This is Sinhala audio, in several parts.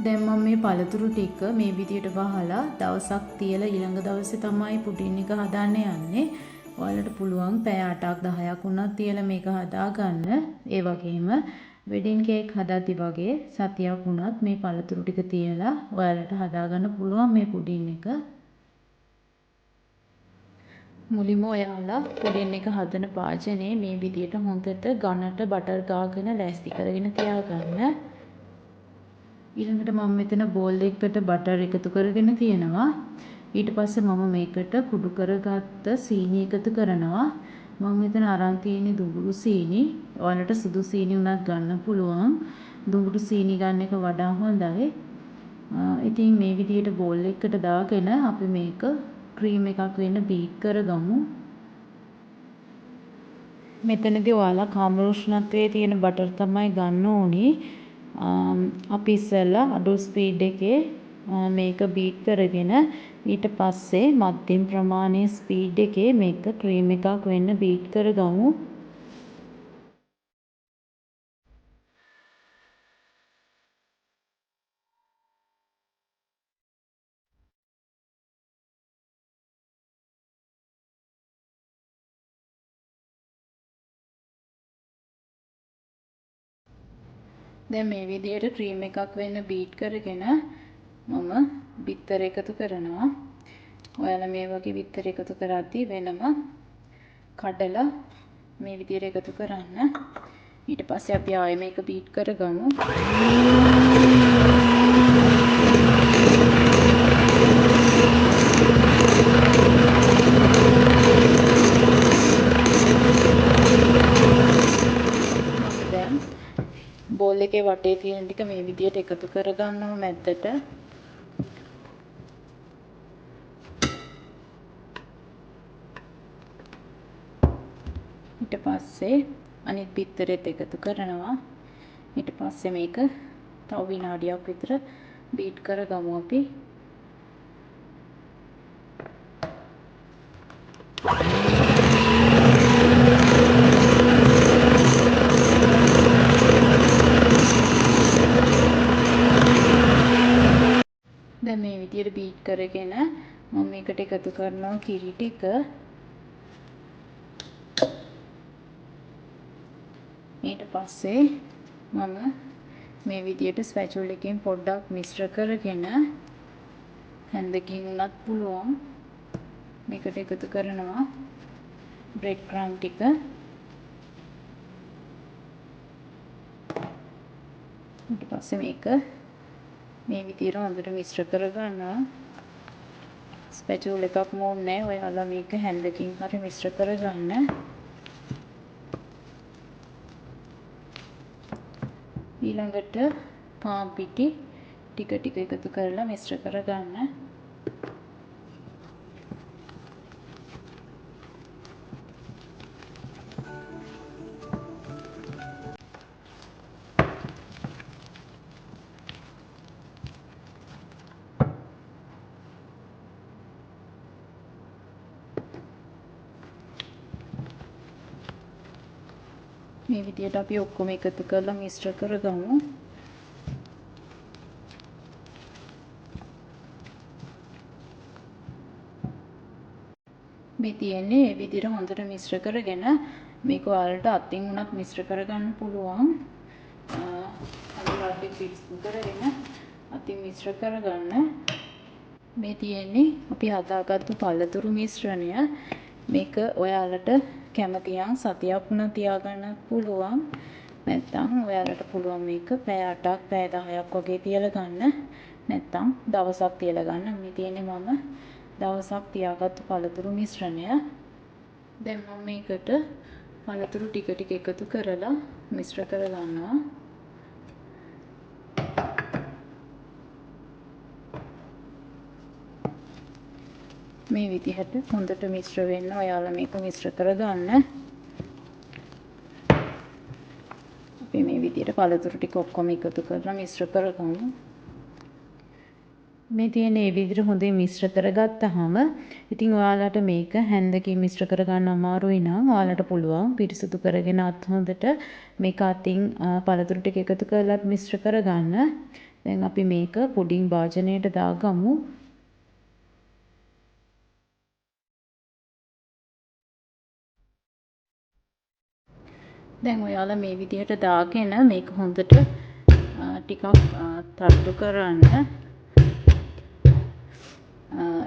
දැන් මම මේ පළතුරු ටික මේ විදියට වහලා දවසක් තියලා ඊළඟ දවසේ තමයි පුඩින් එක හදන්න යන්නේ. ඔයාලට පුළුවන් පැය 8ක් 10ක් වුණත් තියලා මේක හදා ගන්න. ඒ වගේම වෙඩින් කේක් හදද්දි වගේ සතියක් වුණත් මේ පළතුරු ටික තියලා ඔයාලට හදා ගන්න පුළුවන් මේ පුඩින් එක. මුලින්ම ඔයාලා පුඩින් එක හදන වාජනේ මේ විදියට හොඳට ඝනට බටර් ගාගෙන ලෑස්ති කරගෙන තියාගන්න. ඊළඟට මම මෙතන බෝල් එකකට බටර් එකතු කරගෙන තියෙනවා. ඊට පස්සේ මම මේකට කුඩු කරගත්ත සීනි එකතු කරනවා. මම මෙතන අරන් තියෙන්නේ දුඹුරු සීනි. ඔයාලට සුදු සීනි උනත් ගන්න පුළුවන්. දුඹුරු සීනි ගන්න එක වඩා හොඳයි. ඉතින් මේ විදිහට බෝල් එකකට දාගෙන අපි මේක ක්‍රීම් එකක් වෙන්න බීට් කරගමු. මෙතනදී ඔයාලා කාමර උෂ්ණත්වයේ තියෙන බටර් තමයි ගන්න ඕනි. අපි ඉස්සෙල්ලා අඩු ස්පීඩ් එකේ මේක බීට් කරගෙන ඊට පස්සේ මධ්‍යම ප්‍රමාණයේ ස්පීඩ් එකේ මේක ක්‍රීම් එකක් වෙන්න බීට් කරගමු. දැන් මේ විදිහට ක්‍රීම් එකක් වෙන්න බීට් කරගෙන මම බිත්තර එකතු කරනවා. ඔයාලා මේ වගේ බිත්තර එකතු කරද්දී වෙනම කඩලා මේ විදිහට එකතු කරන්න. ඊට පස්සේ අපි ආයෙ මේක බීට් කරගමු. බෝල් එකේ වටේ තියෙන ටික මේ විදිහට එකතු කරගන්නවා මැද්දට. ඊට පස්සේ අනිත් බිත්තරෙත් එකතු කරනවා. ඊට පස්සේ මේක තව විනාඩියක් විතර බීට් කරගමු අපි. දැන් මේ විදිහට බීට් කරගෙන මම මේකට එකතු කරනවා කිරි ටික. ඊට පස්සේ මම මේ විදිහට ස්පැචුල එකකින් පොඩ්ඩක් මිශ්‍ර කරගෙන හැන්දකින් උනත් පුළුවන් මේකට එකතු කරනවා බ්‍රෙඩ් ක්‍රම් ටික. ඊට පස්සේ මේක මේ විදිහට හොඳට මිශ්‍ර කරගන්නවා. ස්පැචුල එකක් ඕනේ නැහැ. ඔයාලා මේක හැන්දකින් හරි මිශ්‍ර කරගන්න. ඊළඟට පාන් පිටි ටික ටික එකතු කරලා මිශ්‍ර කරගන්න. මේ විදිහට අපි ඔක්කොම එකතු කරලා මිශ්‍ර කරගමු. මේ තියෙන්නේ මේ විදිහට හොඳට මිශ්‍ර කරගෙන මේක ඔයාලට අතින් උනත් මිශ්‍ර කරගන්න පුළුවන්. අපි රටේ පිස්තු කරගෙන අතින් මිශ්‍ර කරගන්න. මේ තියෙන්නේ අපි හදාගත්තු පළතුරු මිශ්‍රණය. මේක ඔයාලට කැමති නම් සතියක් වුණා තියාගන්න පුළුවන්. නැත්නම් ඔයාලට පුළුවන් මේක පැය 8ක් පැය 10ක් වගේ තියලා ගන්න. නැත්නම් දවසක් තියලා ගන්න. මේ තියෙන්නේ මම දවසක් තියාගත්තු පළතුරු මිශ්‍රණය. දැන් මම මේකට පළතුරු ටික ටික එකතු කරලා මිශ්‍ර කරගන්නවා. මේ විදිහට හොඳට මිශ්‍ර වෙන්න ඔයාලා මේක මිශ්‍ර කරගන්න. අපි මේ විදිහට පළතුරු ටික ඔක්කොම එකතු කරලා මිශ්‍ර කරගමු. මේ තියෙන මේ විදිහට හොඳින් මිශ්‍ර කරගත්තාම ඉතින් ඔයාලට මේක හැන්දකින් මිශ්‍ර කරගන්න අමාරුයි නම් ඔයාලට පුළුවන් පිරිසිදු කරගෙන අත් හොඳට මේක අතින් පළතුරු ටික එකතු කරලා මිශ්‍ර කරගන්න. දැන් අපි මේක පුඩින් භාජනයට දාගමු. දැන් ඔයාලා මේ විදිහට දාගෙන මේක හොඳට ටිකක් තට්ටු කරන්න.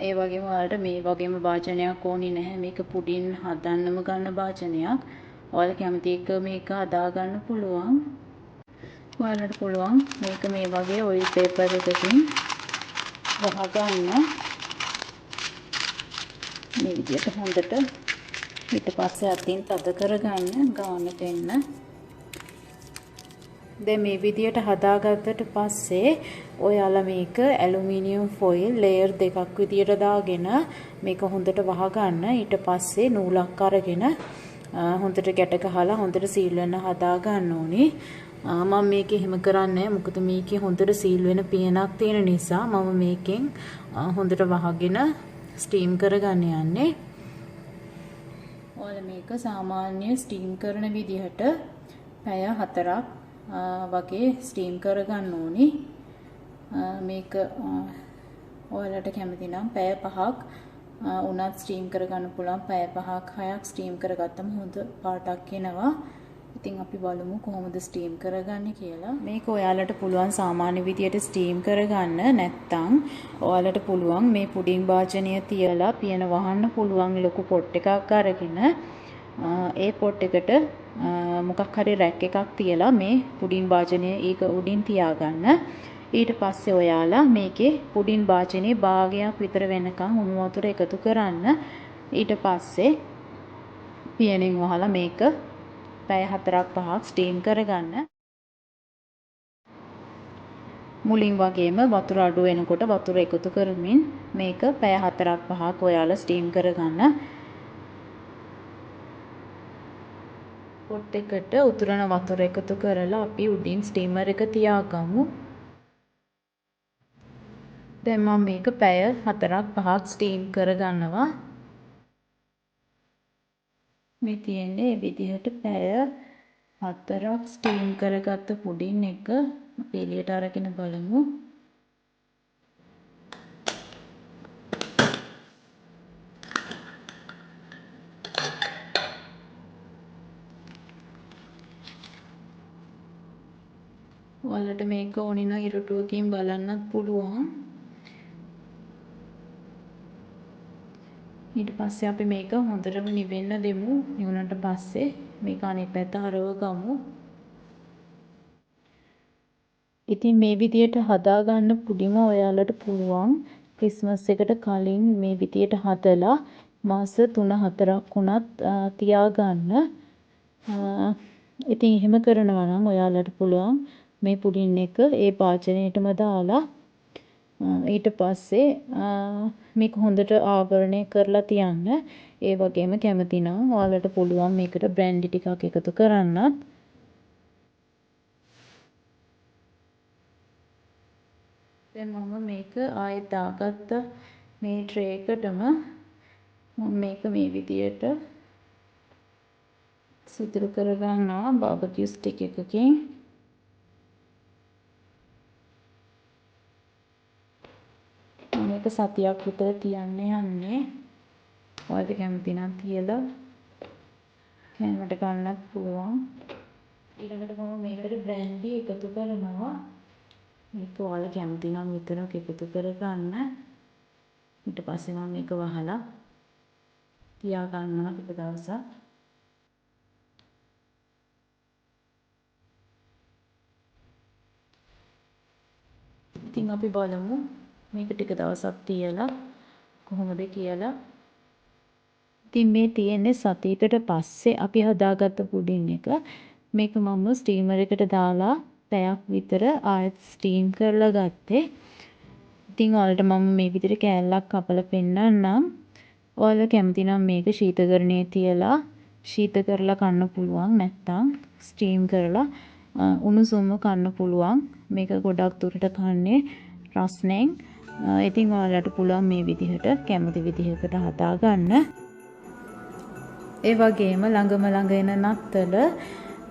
ඒ වගේම ඔයාලට මේ වගේම භාජනයක් ඕනේ නැහැ. මේක පුඩින් හදන්නම ගන්න භාජනයක්. ඔයාලා කැමති එක මේක හදා ගන්න පුළුවන්. ඔයාලට පුළුවන් මේක මේ වගේ ඔයිල් පේපර් එකකින් වහගන්න. මේ විදිහට හොඳට ඊට පස්සේ අතින් තද කරගන්න ගාන දෙන්න. දැන් මේ විදිහට හදාගත්තට පස්සේ ඔයාලා මේක ඇලුමිනියම් ෆොයිල් ලේයර් දෙකක් විදියට දාගෙන මේක හොඳට වහගන්න. ඊට පස්සේ නූලක් අරගෙන හොඳට ගැට ගහලා හොඳට සීල් වෙන්න හදා ගන්න ඕනේ. මම මේක එහෙම කරන්නේ මොකද මේකේ හොඳට සීල් වෙන පියනක් තියෙන නිසා මම මේකෙන් හොඳට වහගෙන ස්ටීම් කරගන්න යන්නේ. ඔයාලා මේක සාමාන්‍ය ස්ටීම් කරන විදිහට පැය 4ක් වගේ ස්ටීම් කරගන්න ඕනි. මේක ඔයාලට කැමති නම් පැය 5ක් උනත් ස්ටීම් කරගන්න පුළුවන්. පැය 5ක් 6ක් ස්ටීම් කරගත්තම හොඳ පාටක් එනවා. ඉතින් අපි බලමු කොහොමද ස්ටීම් කරගන්නේ කියලා. මේක ඔයාලට පුළුවන් සාමාන්‍ය විදියට ස්ටීම් කරගන්න. නැත්නම් ඔයාලට පුළුවන් මේ පුඩින් භාජනය තියලා පියන වහන්න පුළුවන් ලොකු පොට් එකක් අරගෙන ඒ පොට් එකට මොකක් හරි රැක් එකක් තියලා මේ පුඩින් භාජනය ඒක උඩින් තියාගන්න. ඊට පස්සේ ඔයාලා මේකේ පුඩින් භාජනයේ භාගයක් විතර වෙනකන් උණු වතුර එකතු කරන්න. ඊට පස්සේ පියනෙන් වහලා මේක පැය 4ක් 5ක් ස්ටීම් කරගන්න. මුලින් වගේම වතුර අඩු වෙනකොට වතුර එකතු කරමින් මේක පැය 4ක් 5ක් ඔයාලා ස්ටීම් කරගන්න. පොට් එකට උතුරන වතුර එකතු කරලා අපි උඩින් ස්ටීමර් එක තියාගමු. දැන් මම මේක පැය 4ක් 5ක් ස්ටීම් කරගන්නවා. මේ තියෙන්නේ මේ විදිහට පැය 4ක් ස්ටීම් කරගත්ත පුඩින් එක අපි එළියට අරගෙන බලමු. ඔයාලට මේක ඕනේ නම් ඉරටුවකින් බලන්නත් පුළුවන්. ඊට පස්සේ අපි මේක හොඳටම නිවෙන්න දෙමු. නිවුනට පස්සේ මේක අනිත් පැත්ත හරව ගමු. ඉතින් මේ විදියට හදාගන්න පුඩිම ඔයාලට පුළුවන් ක්‍රිස්මස් එකට කලින් මේ විදියට හදලා මාස 3-4ක් වුණත් තියාගන්න. ඉතින් එහෙම කරනවා නම් ඔයාලට පුළුවන් මේ පුඩින් එක ඒ භාජනයටම දාලා ඊට පස්සේ මේක හොඳට ආවරණය කරලා තියන්න. ඒ වගේම කැමති නම් ඔයාලට පුළුවන් මේකට බ්‍රැන්ඩි ටිකක් එකතු කරන්නත්. දැන් මම මේක ආයෙත් දාගත්ත මේ ට්‍රේ එකටම මම මේක මේ විදියට සිදුරු කරගන්නවා බාබකියු ස්ටික් එකකින්. මේක සතියක් විතර තියන්න යන්නේ. ඔයාලට කැමති නම් තියලා කැමරට ගන්නත් පුළුවන්. ඊළඟට මම මේකට බ්‍රැන්ඩි එකතු කරනවා. මේක ඔයාලා කැමති නම් විතරක් එකතු කරගන්න. ඊට පස්සේ මම මේක වහලා තියා ගන්නවා ටික දවසක්. ඉතින් අපි බලමු මේක ටික දවසක් තියලා කොහොමද කියලා. ඉතින් මේ තියෙන්නේ සතියකට පස්සේ අපි හදාගත්ත පුඩින් එක. මේක මම ස්ටීමර් එකට දාලා පැයක් විතර ආයෙත් ස්ටීම් කරලා ගත්තේ. ඉතින් ඔයාලට මම මේ විදිහට කෑල්ලක් කපලා පෙන්නන්නම්. ඔයාලා කැමති නම් මේක ශීතකරණයේ තියලා ශීත කරලා කන්න පුළුවන්. නැත්නම් ස්ටීම් කරලා උණුසුම්ව කන්න පුළුවන්. මේක ගොඩක් දුරට කන්නේ රස්නෙන්. ඉතින් ඔයාලට පුළුවන් මේ විදිහට කැමති විදිහකට හදාගන්න. ඒ වගේම ළඟ එන නත්තල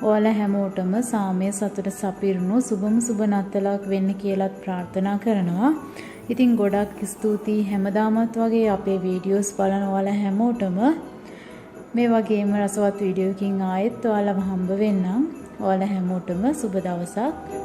ඔයාලා හැමෝටම සාමය සතුට සපිරුණු සුබම සුබ නත්තලක් වෙන්න කියලාත් ප්‍රාර්ථනා කරනවා. ඉතින් ගොඩක් ස්තුතියි හැමදාමත් වගේ අපේ වීඩියෝස් බලන ඔයාලා හැමෝටම. මේ වගේම රසවත් වීඩියෝකින් ආයෙත් ඔයාලව හම්බ වෙන්නම්. ඔයාලා හැමෝටම සුබ දවසක්.